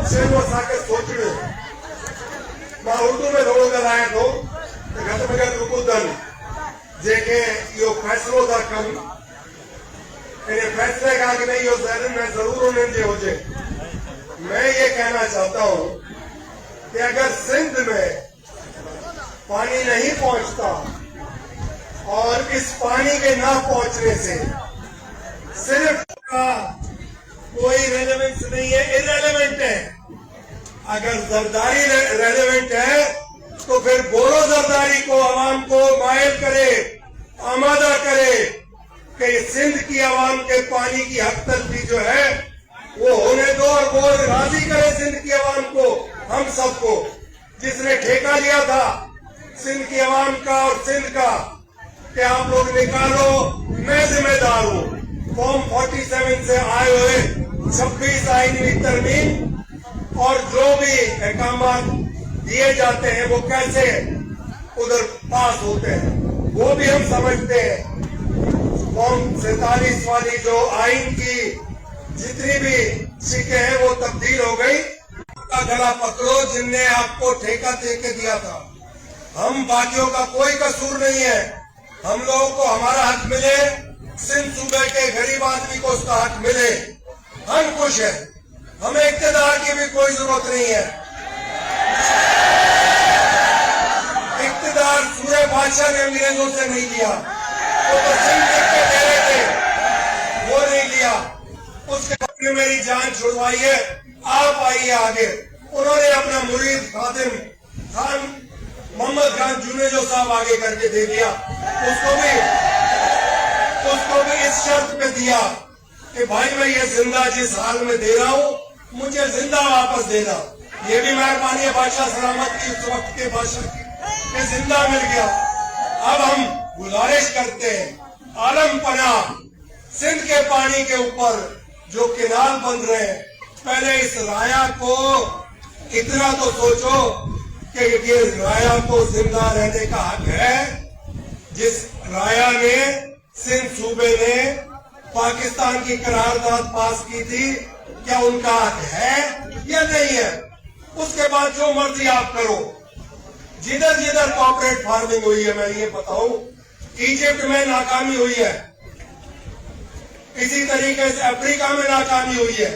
Abseno sake sochnu. Ma urdu mein thodo galaya to gatmagat rukudan जेके यो फैसलो था कम इन्हें फैसले का कि नहीं यो ज़हन में जरूर होने जे हो जाए। मैं ये कहना चाहता हूँ कि अगर सिंध में पानी नहीं पहुँचता और इस पानी के ना पहुँचने से सिर्फ का कोई रेलेवेंस नहीं है, इरेलेवेंट है। अगर जरदारी रेलेवेंट है तो फिर बोलो जरदारी को, आवाम को मायल करे, आमादा करे कि सिंध की आवाम के पानी की हक तलबी जो है वो होने दो और वो राजी करे सिंध की आवाम को, हम सबको, जिसने ठेका लिया था सिंध की आवाम का और सिंध का कि आप लोग निकालो, मैं जिम्मेदार हूँ। फॉर्म 47 से आए हुए 26 आईनी तरमीम और जो भी अहकामात दिए जाते हैं वो कैसे उधर पास होते हैं वो भी हम समझते हैं। फॉर्म 47 वाली जो आइन की जितनी भी सीटें हैं वो तब्दील हो गई। का गला पकड़ो जिनने आपको ठेका दे के दिया था। हम बाकियों का कोई कसूर नहीं है। हम लोगों को हमारा हक मिले, सिंध सूबे के गरीब आदमी को उसका हक मिले, हम खुश हैं। हमें इक्तदार की भी कोई जरूरत नहीं है। इक्तदार सूरे बादशाह ने अंग्रेजों से नहीं लिया, वो तो सिंध लिख के दे रहे थे, वो नहीं लिया। उसके बाद में मेरी जान छुड़वाई है, आप आइए आगे। उन्होंने अपना मुरीद खादिम खान मोहम्मद खान जुनेजो साहब आगे करके दे दिया। उसको भी इस शर्त पे दिया कि भाई मैं ये जिंदा जिस हाल में दे रहा हूँ मुझे जिंदा वापस देना। ये भी मेहरबानी है बादशाह सलामत की, उस वक्त के बादशाह की, कि जिंदा मिल गया। अब हम गुजारिश करते हैं आलम पनाह सिंध के पानी के ऊपर जो किनाल बन रहे हैं, पहले इस राया को इतना तो सोचो कि ये राया को जिंदा रहने का हक है। जिस राया ने सिंध सूबे ने पाकिस्तान की करारदाद पास की थी, क्या उनका हक है या नहीं है? उसके बाद जो मर्जी आप करो। जिधर जिधर कॉर्पोरेट फार्मिंग हुई है, मैं ये बताऊं, इजिप्ट में नाकामी हुई है, इसी तरीके से अफ्रीका में नाकामी हुई है,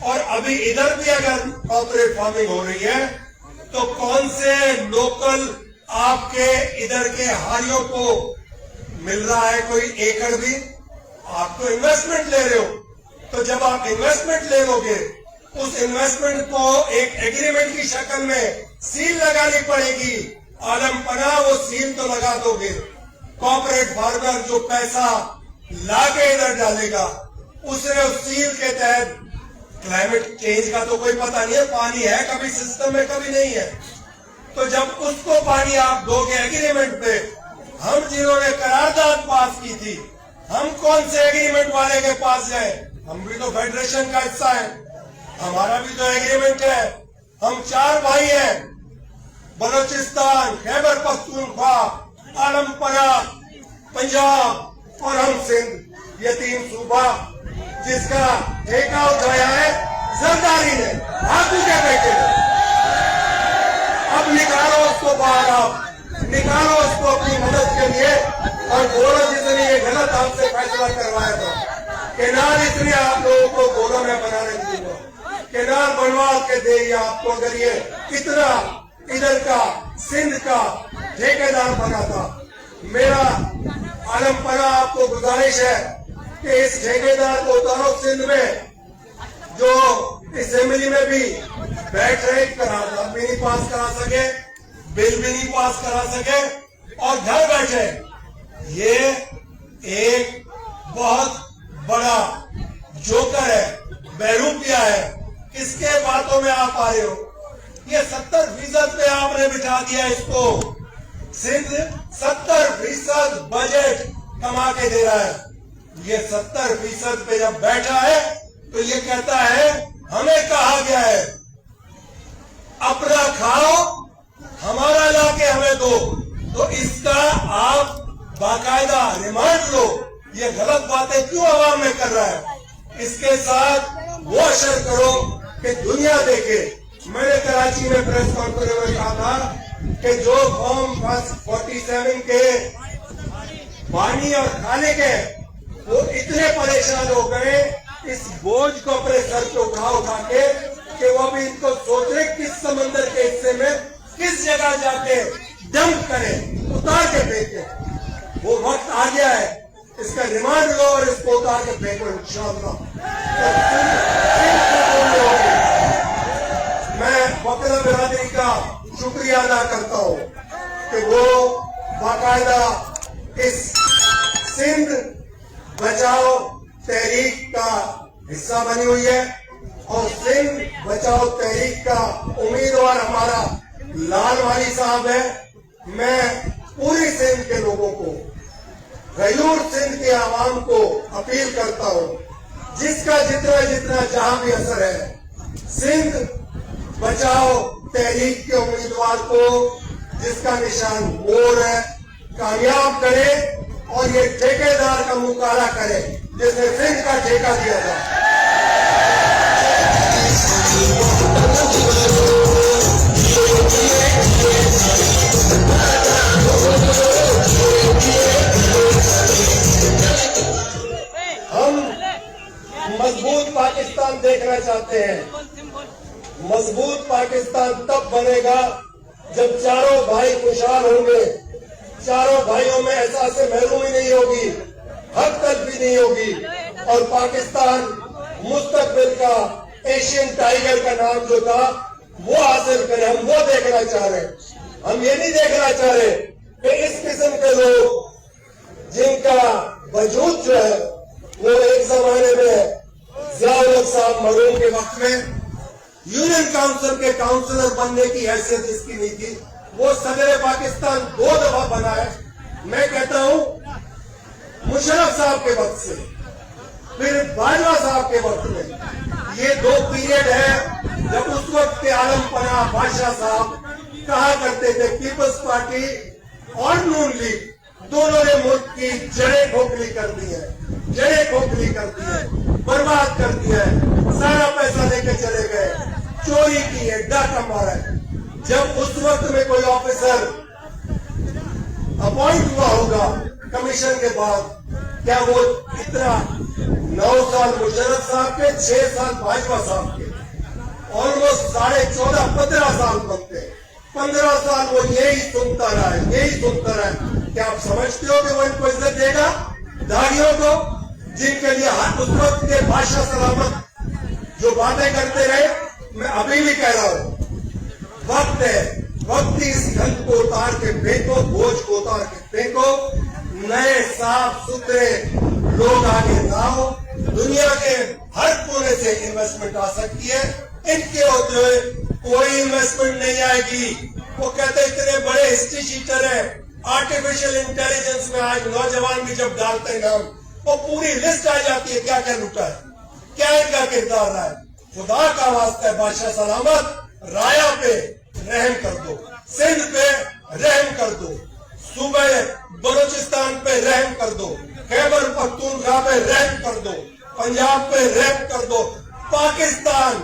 और अभी इधर भी अगर कॉर्पोरेट फार्मिंग हो रही है तो कौन से लोकल आपके इधर के हारियों को मिल रहा है कोई एकड़ भी? आप तो इन्वेस्टमेंट ले रहे हो, तो जब आप इन्वेस्टमेंट ले लोगे उस इन्वेस्टमेंट को एक एग्रीमेंट की शक्ल में सील लगानी पड़ेगी। आलम पनाह वो सील तो लगा दोगे, कॉर्पोरेट फार्मर जो पैसा लाके इधर डालेगा उसने उस सील के तहत, क्लाइमेट चेंज का तो कोई पता नहीं है, पानी है कभी सिस्टम में कभी नहीं है, तो जब उसको पानी आप दोगे एग्रीमेंट पे, हम जिन्होंने करारदाद पास की थी, हम कौन से एग्रीमेंट वाले के पास जाए? हम भी तो फेडरेशन का हिस्सा है, हमारा भी तो एग्रीमेंट है। हम 4 भाई हैं, बलोचिस्तान, खैबर पख्तूनख्वा, आलम पनाह, पंजाब और हम सिंध, ये 3 सूबा जिसका ठेका उठाया है जरदारी ने, हाथू के बेटे ने। अब निकालो उसको बाहर, आप निकालो उसको अपनी मदद के लिए और बोलो जिसने ये गलत आपसे फैसला करवाया था, केनाल इसने आप लोगों को गोलों में बनाने दिया, केनाल बनवा के दे आपको। अगर ये इतना इधर का सिंध का ठेकेदार बना था, मेरा आलम पनाह आपको गुजारिश है कि इस ठेकेदार को उतारो सिंध में, जो असेंबली में भी बैठ रहे, करारदाद भी नहीं पास करा सके, बिल भी नहीं पास करा सके और घर बैठे। ये एक बहुत बड़ा जोकर है, बहरूपिया है। किसके बातों में आप आ रहे हो? ये 70% पे आपने बिठा दिया इसको। सिंध 70% बजट कमा के दे रहा है। ये 70% पे जब बैठा है तो ये कहता है हमें कहा गया है अपना खाओ, हमारा लाके हमें दो। तो इसका आप बाकायदा रिमांड लो, ये गलत बातें क्यों आवाम में कर रहा है। इसके साथ वो असर करो کہ دنیا دیکھے. میں نے کراچی میں پریس کانفرنس میں کہا تھا کہ جو قوم 47 کے پانی اور کھانے کے وہ اتنے پریشان ہو گئے اس بوجھ کو اپنے سر پہ اٹھا کے کہ وہ ابھی ان کو سوچ رہے کس سمندر کے حصے میں کس جگہ جا کے ڈمپ کرے, اتار کے پھینکے. وہ وقت آ گیا ہے, اس کا ریمانڈ لو اور اس کو اتار کے پھینکو انشاءاللہ. میں وکلا برادری کا شکریہ ادا کرتا ہوں کہ وہ باقاعدہ اس سندھ بچاؤ تحریک کا حصہ بنی ہوئی ہے اور سندھ بچاؤ تحریک کا امیدوار ہمارا لال والی صاحب ہے. میں پوری سندھ کے لوگوں کو, غیور سندھ کے عوام کو اپیل کرتا ہوں, جس کا جتنا جہاں بھی اثر ہے, سندھ بچاؤ تحریک کے امیدوار کو جس کا نشان مور ہے کامیاب کرے اور یہ ٹھیکیدار کا مقابلہ کرے جس نے سندھ کا ٹھیکہ دیا تھا. ہم مضبوط پاکستان دیکھنا چاہتے ہیں. مضبوط پاکستان تب بنے گا جب چاروں بھائی خوشحال ہوں گے, چاروں بھائیوں میں احساس محرومی نہیں ہوگی, حق تک بھی نہیں ہوگی, اور پاکستان مستقبل کا ایشین ٹائیگر کا نام جو تھا وہ حاصل کرے. ہم وہ دیکھنا چاہ رہے ہیں. ہم یہ نہیں دیکھنا چاہ رہے کہ اس قسم کے لوگ جن کا وجود جو ہے وہ ایک زمانے میں ضیاء الحق صاحب مرحوم کے وقت میں یونین کاؤنسل کے کاؤنسلر بننے کی حیثیت اس کی نہیں تھی, وہ صدر پاکستان 2 دفعہ بنا ہے. میں کہتا ہوں مشرف صاحب کے وقت سے پھر باجوہ صاحب کے وقت میں یہ 2 پیریڈ ہے جب اس وقت کے عالم پناہ بادشاہ صاحب کہا کرتے تھے پیپلز پارٹی اور نون لیگ دونوں نے ملک کی جڑیں کھوکھلی کر دی ہے, جڑیں کھوکھلی کر دی ہے, برباد کر دیا ہے, سارا پیسہ لے کے چلے گئے, چوری کی ہے, ڈاکہ مارا ہے. جب اس وقت میں کوئی آفیسر اپوائنٹ ہوا ہوگا کمیشن کے بعد, کیا وہ اتنا 9 سال مشرف صاحب کے, 6 سال باجوہ صاحب کے, آلموسٹ 14.5 15 سال بنتے, 15 سال وہ یہی سنتا رہا ہے, یہی سنتا رہا ہے. کیا آپ سمجھتے ہو کہ وہ ان کو عزت دے گا داڑیوں کو جن کے لیے اس وقت کے بادشاہ سلامت جو باتیں کرتے رہے؟ میں ابھی بھی کہہ رہا ہوں وقت ہے, وقت اس گند کو اتار کے پھینکو, بوجھ کو اتار کے پھینکو, نئے صاف ستھرے لوگ آگے لاؤ. دنیا کے ہر کونے سے انویسٹمنٹ آ سکتی ہے, ان کے ہوتے ہوئے کوئی انویسٹمنٹ نہیں آئے گی. وہ کہتے اتنے بڑے ہسٹری شیٹر ہیں, آرٹیفیشل انٹیلیجنس میں آج نوجوان بھی جب ڈالتے ہیں نام وہ پوری لسٹ آ جاتی ہے کیا کیا لوٹا ہے, کیا ان کا کردار رہا ہے. خدا کا واسطہ ہے بادشاہ سلامت رایا پہ رحم کر دو, سندھ پہ رحم کر دو, صوبہ بلوچستان پہ رحم کر دو, خیبر پختونخوا پہ رحم کر دو, پنجاب پہ رحم کر دو, پاکستان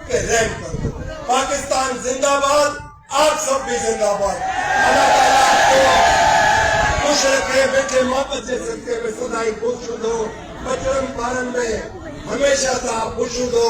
پہ رحم کر دو. پاکستان زندہ باد, آپ سب بھی زندہ باد. اللہ تعالیٰ آپ کو خوش رکھے, بیٹے محبت سے سکتے میں سدائی خوش ہو, بچپن پارن میں ہمیشہ تھا خوش ہو.